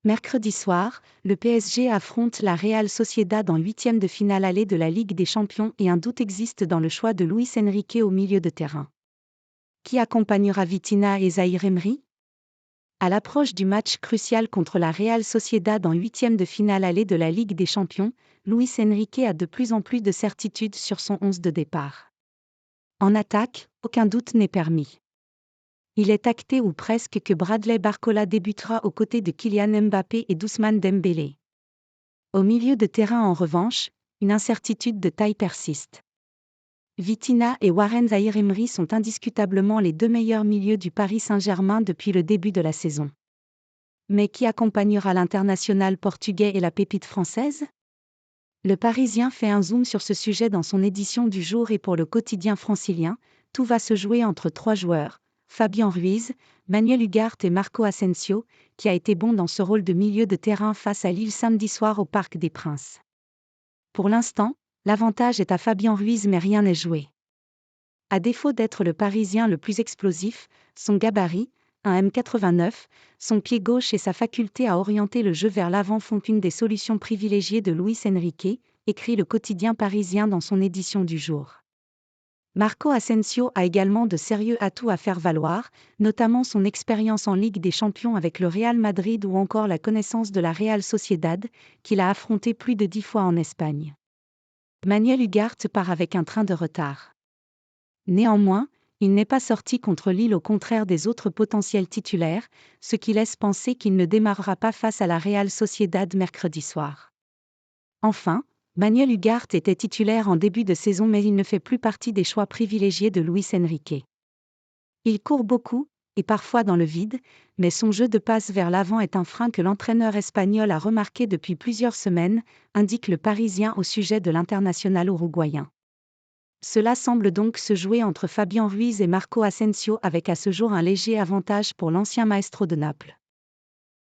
Mercredi soir, le PSG affronte la Real Sociedad en huitième de finale aller de la Ligue des Champions et un doute existe dans le choix de Luis Enrique au milieu de terrain. Qui accompagnera Vitinha et Zahir Emery ? À l'approche du match crucial contre la Real Sociedad en huitième de finale aller de la Ligue des Champions, Luis Enrique a de plus en plus de certitudes sur son 11 de départ. En attaque, aucun doute n'est permis. Il est acté ou presque que Bradley Barcola débutera aux côtés de Kylian Mbappé et d'Ousmane Dembélé. Au milieu de terrain en revanche, une incertitude de taille persiste. Vitinha et Warren Zahir Emery sont indiscutablement les deux meilleurs milieux du Paris Saint-Germain depuis le début de la saison. Mais qui accompagnera l'international portugais et la pépite française ? Le Parisien fait un zoom sur ce sujet dans son édition du jour et pour le quotidien francilien, tout va se jouer entre trois joueurs, Fabien Ruiz, Manuel Ugarte et Marco Asensio, qui a été bon dans ce rôle de milieu de terrain face à Lille samedi soir au Parc des Princes. Pour l'instant, l'avantage est à Fabien Ruiz mais rien n'est joué. À défaut d'être le Parisien le plus explosif, son gabarit, un m89, son pied gauche et sa faculté à orienter le jeu vers l'avant font une des solutions privilégiées de Luis Enrique, écrit le quotidien parisien dans son édition du jour. Marco Asensio a également de sérieux atouts à faire valoir, notamment son expérience en Ligue des Champions avec le Real Madrid ou encore la connaissance de la Real Sociedad, qu'il a affronté plus de 10 fois en Espagne. Manuel Ugarte part avec un train de retard. Néanmoins, il n'est pas sorti contre Lille au contraire des autres potentiels titulaires, ce qui laisse penser qu'il ne démarrera pas face à la Real Sociedad mercredi soir. Enfin, Manuel Ugarte était titulaire en début de saison mais il ne fait plus partie des choix privilégiés de Luis Enrique. Il court beaucoup, et parfois dans le vide, mais son jeu de passe vers l'avant est un frein que l'entraîneur espagnol a remarqué depuis plusieurs semaines, indique le Parisien au sujet de l'international uruguayen. Cela semble donc se jouer entre Fabien Ruiz et Marco Asensio avec à ce jour un léger avantage pour l'ancien maestro de Naples.